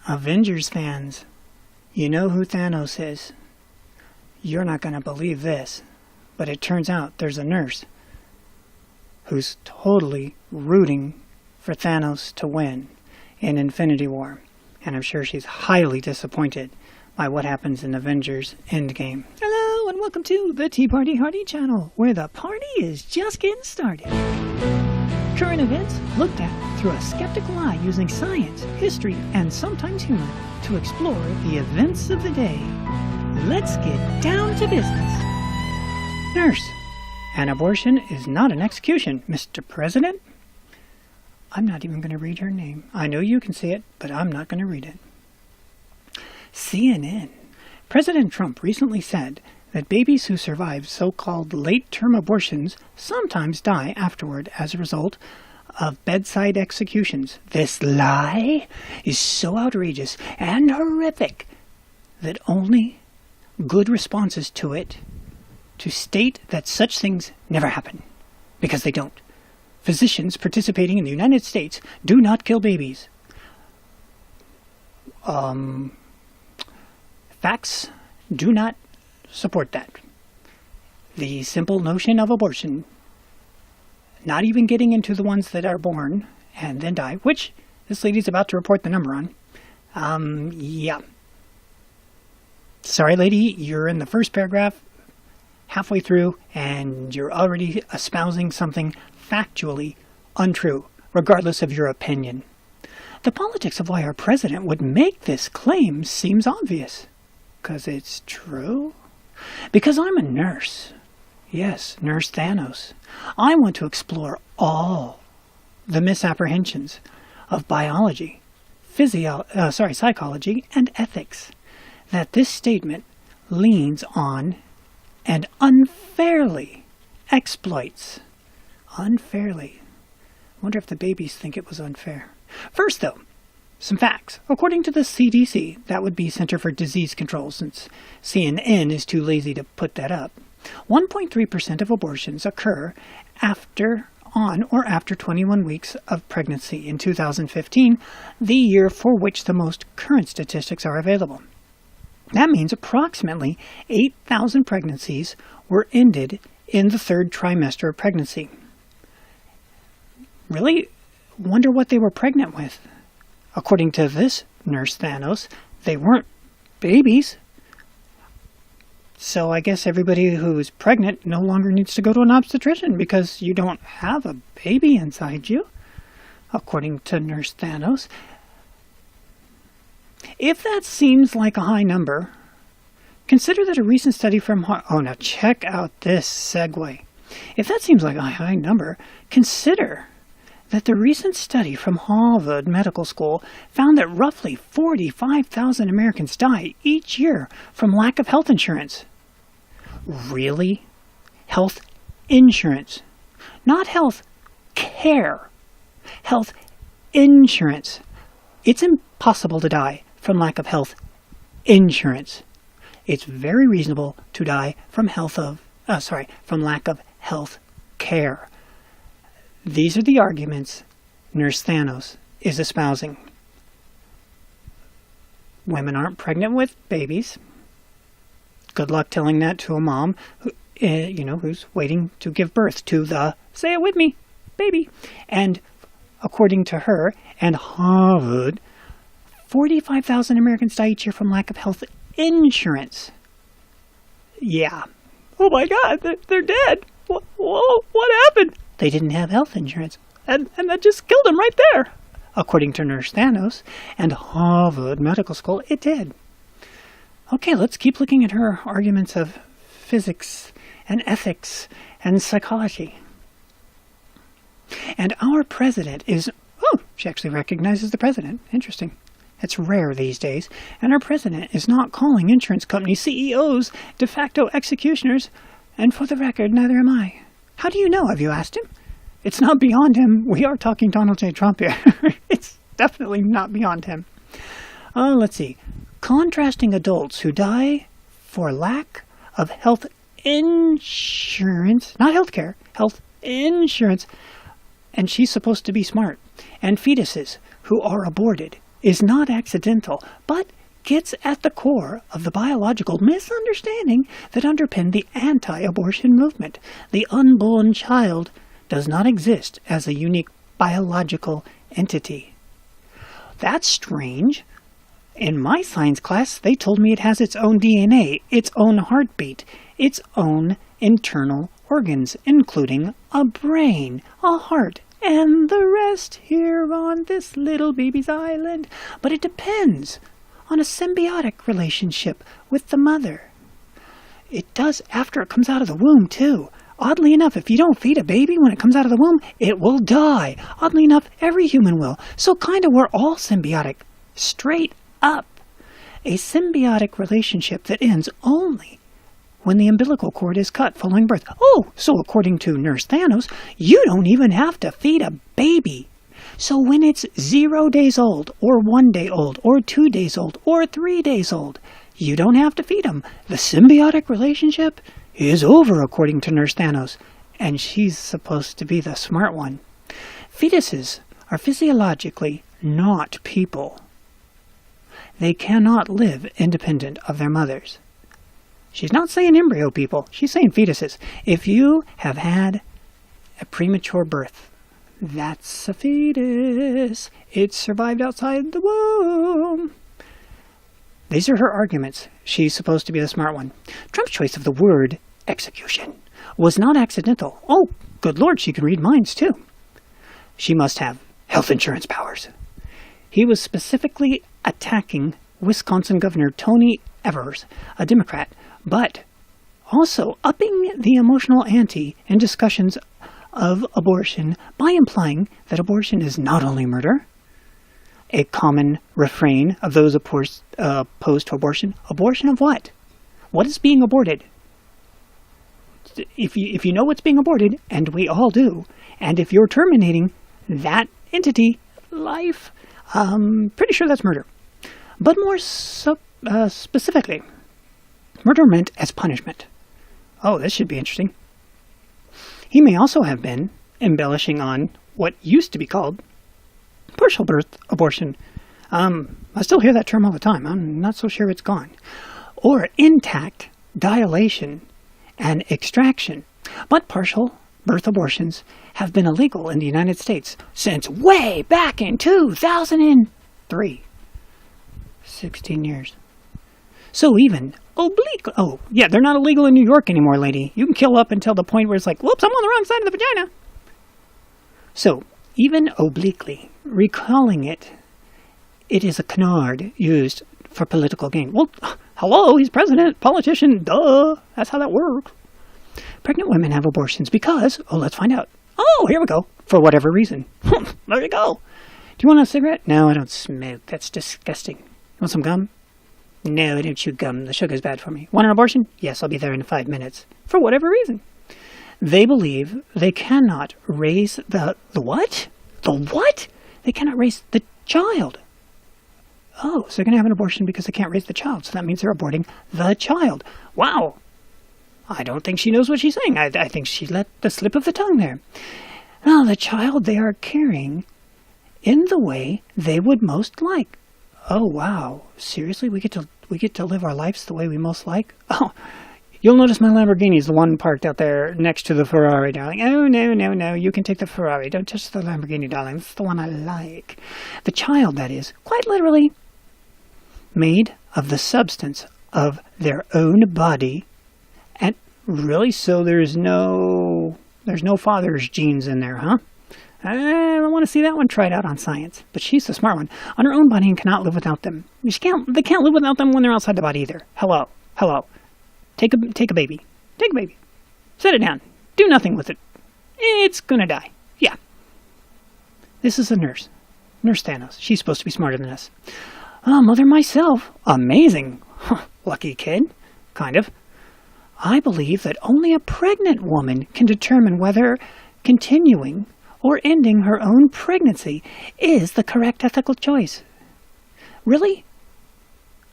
Avengers fans, you know who Thanos is. You're not going to believe this, but it turns out there's a nurse who's totally rooting for Thanos to win in Infinity War. And I'm sure she's highly disappointed by what happens in Avengers Endgame. Hello, and welcome to the Tea Party Hardy channel, where the party is just getting started. Current events looked at through a skeptical eye using science, history, and sometimes humor to explore the events of the day. Let's get down to business. Nurse, an abortion is not an execution, Mr. President. I'm not even going to read her name. I know you can see it, but I'm not going to read it. CNN. President Trump recently said that babies who survive so-called late-term abortions sometimes die afterward as a result of bedside executions. This lie is so outrageous and horrific that only good responses to it to state that such things never happen, because they don't. Physicians participating in the United States do not kill babies. Facts do not support that. The simple notion of abortion, not even getting into the ones that are born and then die, which this lady's about to report the number on. Yeah. Sorry, lady, you're in the first paragraph, halfway through, and you're already espousing something factually untrue, regardless of your opinion. The politics of why our president would make this claim seems obvious. Because it's true? Because I'm a nurse. Yes, Nurse Thanos. I want to explore all the misapprehensions of biology, psychology, and ethics that this statement leans on and unfairly exploits. Unfairly. I wonder if the babies think it was unfair. First, though, some facts. According to the CDC, that would be Center for Disease Control, since CNN is too lazy to put that up, 1.3% of abortions occur on or after 21 weeks of pregnancy in 2015, the year for which the most current statistics are available. That means approximately 8,000 pregnancies were ended in the third trimester of pregnancy. Really wonder what they were pregnant with. According to this Nurse Thanos, they weren't babies. So I guess everybody who's pregnant no longer needs to go to an obstetrician because you don't have a baby inside you, according to Nurse Thanos. If that seems like a high number, consider that a recent study from now check out this segue. If that seems like a high number, consider that the recent study from Harvard Medical School found that roughly 45,000 Americans die each year from lack of health insurance. Really? Health insurance. Not health care. Health insurance. It's impossible to die from lack of health insurance. It's very reasonable to die from lack of health care. These are the arguments Nurse Thanos is espousing. Women aren't pregnant with babies. Good luck telling that to a mom who's waiting to give birth to the, say it with me, baby. And according to her and Harvard, 45,000 Americans die each year from lack of health insurance. Yeah. Oh my God, they're dead. What happened? They didn't have health insurance, and that just killed them right there. According to Nurse Thanos and Harvard Medical School, it did. Okay, let's keep looking at her arguments of physics and ethics and psychology. And our president is... Oh, she actually recognizes the president. Interesting. It's rare these days. And our president is not calling insurance company CEOs de facto executioners, and for the record, neither am I. How do you know? Have you asked him? It's not beyond him. We are talking Donald J. Trump here. It's definitely not beyond him. Let's see. Contrasting adults who die for lack of health insurance, not health care, health insurance, and she's supposed to be smart, and fetuses who are aborted is not accidental, but gets at the core of the biological misunderstanding that underpinned the anti-abortion movement. The unborn child does not exist as a unique biological entity. That's strange. In my science class, they told me it has its own DNA, its own heartbeat, its own internal organs, including a brain, a heart, and the rest here on this little baby's island. But it depends on a symbiotic relationship with the mother. It does after it comes out of the womb, too. Oddly enough, if you don't feed a baby when it comes out of the womb, it will die. Oddly enough, every human will. So kind of we're all symbiotic. Straight up. A symbiotic relationship that ends only when the umbilical cord is cut following birth. Oh, so according to Nurse Thanos, you don't even have to feed a baby. So when it's 0 days old, or 1 day old, or 2 days old, or 3 days old, you don't have to feed them. The symbiotic relationship is over, according to Nurse Thanos, and she's supposed to be the smart one. Fetuses are physiologically not people. They cannot live independent of their mothers. She's not saying embryo people, she's saying fetuses. If you have had a premature birth, that's a fetus. It survived outside the womb. These are her arguments. She's supposed to be the smart one. Trump's choice of the word execution was not accidental. Oh, good Lord, she can read minds too. She must have health insurance powers. He was specifically attacking Wisconsin Governor Tony Evers, a Democrat, but also upping the emotional ante in discussions of abortion by implying that abortion is not only murder. A common refrain of those opposed to abortion. Abortion of what? What is being aborted? If you know what's being aborted, and we all do, and if you're terminating that entity, life, pretty sure that's murder. But more specifically, murder meant as punishment. Oh, this should be interesting. He may also have been embellishing on what used to be called partial birth abortion. I still hear that term all the time. I'm not so sure it's gone. Or intact dilation and extraction. But partial birth abortions have been illegal in the United States since way back in 2003. 16 years. So even oblique... Oh, yeah, they're not illegal in New York anymore, lady. You can kill up until the point where it's like, whoops, I'm on the wrong side of the vagina. So, even obliquely, recalling it is a canard used for political gain. Well, hello, he's president, politician, duh. That's how that works. Pregnant women have abortions because, let's find out. Oh, here we go. For whatever reason. There you go. Do you want a cigarette? No, I don't smoke. That's disgusting. Want some gum? No, I don't chew gum. The sugar's bad for me. Want an abortion? Yes, I'll be there in 5 minutes. For whatever reason. They believe they cannot raise the what? The what? They cannot raise the child. Oh, so they're going to have an abortion because they can't raise the child. So that means they're aborting the child. Wow. I don't think she knows what she's saying. I think she let the slip of the tongue there. Now, the child they are carrying in the way they would most like. Oh, wow. Seriously? We get to live our lives the way we most like? Oh, you'll notice my Lamborghini is the one parked out there next to the Ferrari, darling. Oh, no. You can take the Ferrari. Don't touch the Lamborghini, darling. It's the one I like. The child, that is, quite literally, made of the substance of their own body. And really? So there's no father's genes in there, huh? I want to see that one tried out on science. But she's the smart one. On her own body and cannot live without them. They can't live without them when they're outside the body either. Hello. Take a baby. Take a baby. Set it down. Do nothing with it. It's gonna die. Yeah. This is a nurse. Nurse Thanos. She's supposed to be smarter than us. Mother myself. Amazing. Lucky kid. Kind of. I believe that only a pregnant woman can determine whether continuing or ending her own pregnancy is the correct ethical choice. Really?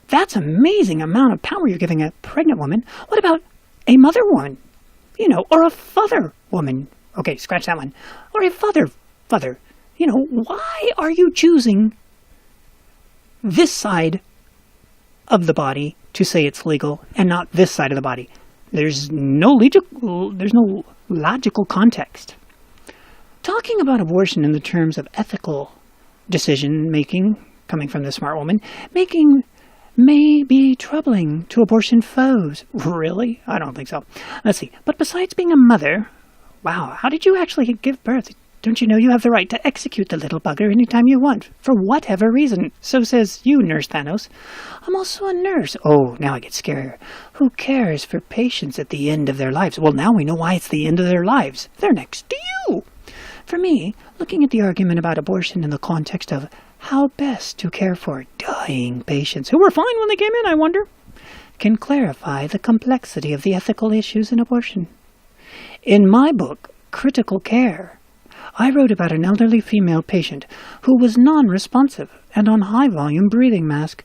That's an amazing amount of power you're giving a pregnant woman. What about a mother woman? Or a father woman. Okay, scratch that one. Or a father. Why are you choosing this side of the body to say it's legal and not this side of the body. There's no logical context. Talking about abortion in the terms of ethical decision-making, coming from the smart woman, may be troubling to abortion foes. Really? I don't think so. Let's see. But besides being a mother, wow, how did you actually give birth? Don't you know you have the right to execute the little bugger anytime you want, for whatever reason? So says you, Nurse Thanos. I'm also a nurse. Oh, now I get scarier. Who cares for patients at the end of their lives? Well, now we know why it's the end of their lives. They're next to you. For me, looking at the argument about abortion in the context of how best to care for dying patients, who were fine when they came in, I wonder, can clarify the complexity of the ethical issues in abortion. In my book, Critical Care, I wrote about an elderly female patient who was non-responsive and on high-volume breathing mask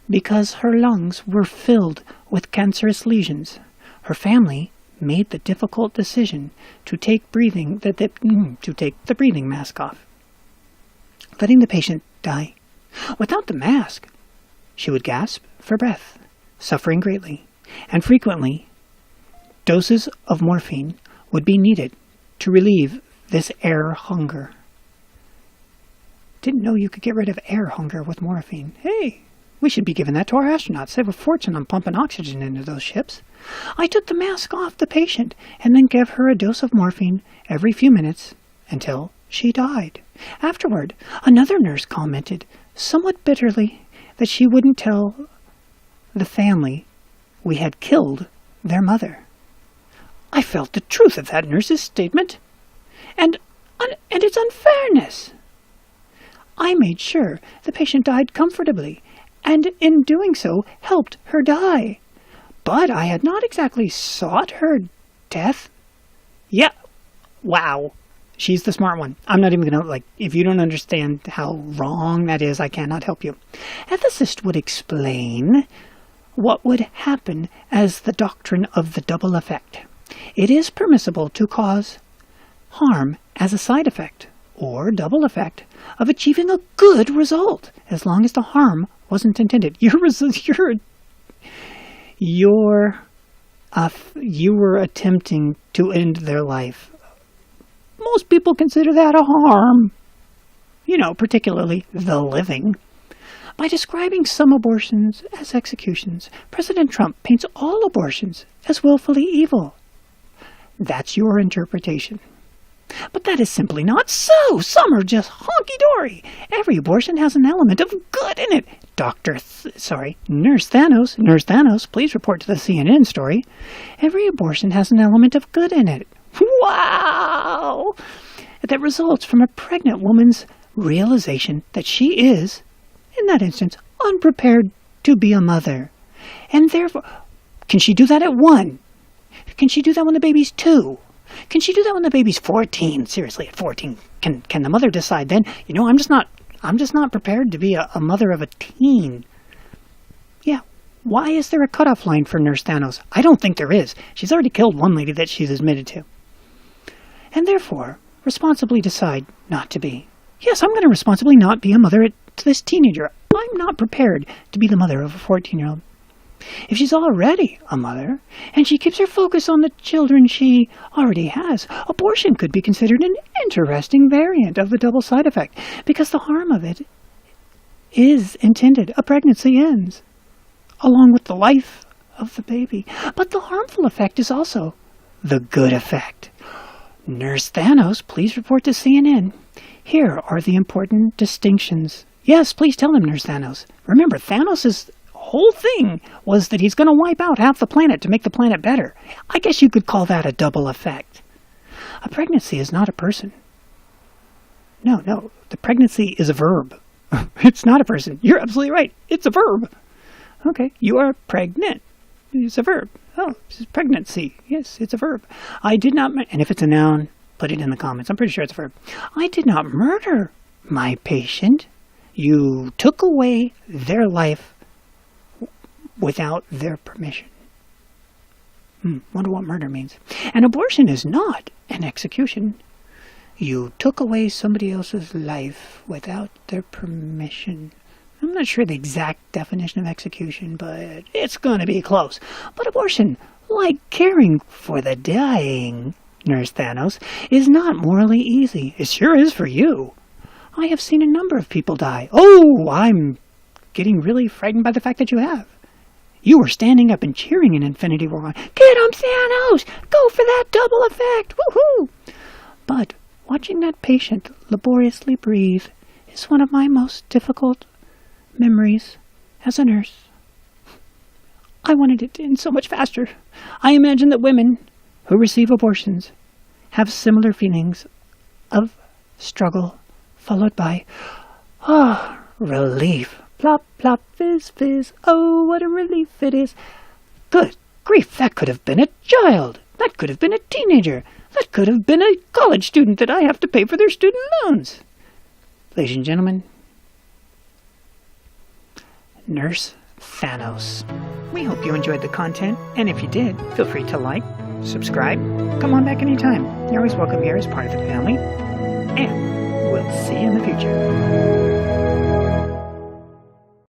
because her lungs were filled with cancerous lesions. Her family made the difficult decision to take the breathing mask off, letting the patient die. Without the mask, she would gasp for breath, suffering greatly, and frequently doses of morphine would be needed to relieve this air hunger. Didn't know you could get rid of air hunger with morphine. Hey, we should be giving that to our astronauts. Save a fortune on pumping oxygen into those ships. I took the mask off the patient and then gave her a dose of morphine every few minutes until she died. Afterward, another nurse commented, somewhat bitterly, that she wouldn't tell the family we had killed their mother. I felt the truth of that nurse's statement and its unfairness. I made sure the patient died comfortably, and in doing so helped her die. But I had not exactly sought her death. Yeah, wow. She's the smart one. I'm not even going to, if you don't understand how wrong that is, I cannot help you. Ethicists would explain what would happen as the doctrine of the double effect. It is permissible to cause harm as a side effect, or double effect, of achieving a good result, as long as the harm wasn't intended. You were attempting to end their life. Most people consider that a harm. Particularly the living. By describing some abortions as executions, President Trump paints all abortions as willfully evil. That's your interpretation. But that is simply not so. Some are just honky-dory. Every abortion has an element of good in it. Nurse Thanos, please report to the CNN story. Every abortion has an element of good in it. Wow! That results from a pregnant woman's realization that she is, in that instance, unprepared to be a mother. And therefore, can she do that at 1? Can she do that when the baby's 2? Can she do that when the baby's 14? Seriously, at 14, can the mother decide then, I'm just not prepared to be a mother of a teen. Yeah, why is there a cutoff line for Nurse Thanos? I don't think there is. She's already killed one lady that she's admitted to. And therefore, responsibly decide not to be. Yes, I'm going to responsibly not be a mother to this teenager. I'm not prepared to be the mother of a 14-year-old. If she's already a mother, and she keeps her focus on the children she already has, abortion could be considered an interesting variant of the double side effect, because the harm of it is intended. A pregnancy ends, along with the life of the baby. But the harmful effect is also the good effect. Nurse Thanos, please report to CNN. Here are the important distinctions. Yes, please tell him, Nurse Thanos. Remember, Thanos' whole thing was that he's going to wipe out half the planet to make the planet better. I guess you could call that a double effect. A pregnancy is not a person. No, the pregnancy is a verb. It's not a person. You're absolutely right. It's a verb. Okay, you are pregnant. It's a verb. Oh, it's pregnancy. Yes, it's a verb. I did not, and if it's a noun, put it in the comments. I'm pretty sure it's a verb. I did not murder my patient. You took away their life without their permission. Wonder what murder means. An abortion is not an execution. You took away somebody else's life without their permission. I'm not sure the exact definition of execution, but it's going to be close. But abortion, like caring for the dying, Nurse Thanos, is not morally easy. It sure is for you. I have seen a number of people die. Oh, I'm getting really frightened by the fact that you have. You were standing up and cheering in Infinity War. Get him, Thanos! Go for that double effect! Woohoo! But watching that patient laboriously breathe is one of my most difficult memories as a nurse. I wanted it to end so much faster. I imagine that women who receive abortions have similar feelings of struggle, followed by, relief. Plop, plop, fizz, fizz. Oh, what a relief it is. Good grief, that could have been a child. That could have been a teenager. That could have been a college student that I have to pay for their student loans. Ladies and gentlemen, Nurse Thanos. We hope you enjoyed the content, and if you did, feel free to like, subscribe, come on back anytime. You're always welcome here as part of the family, and we'll see you in the future.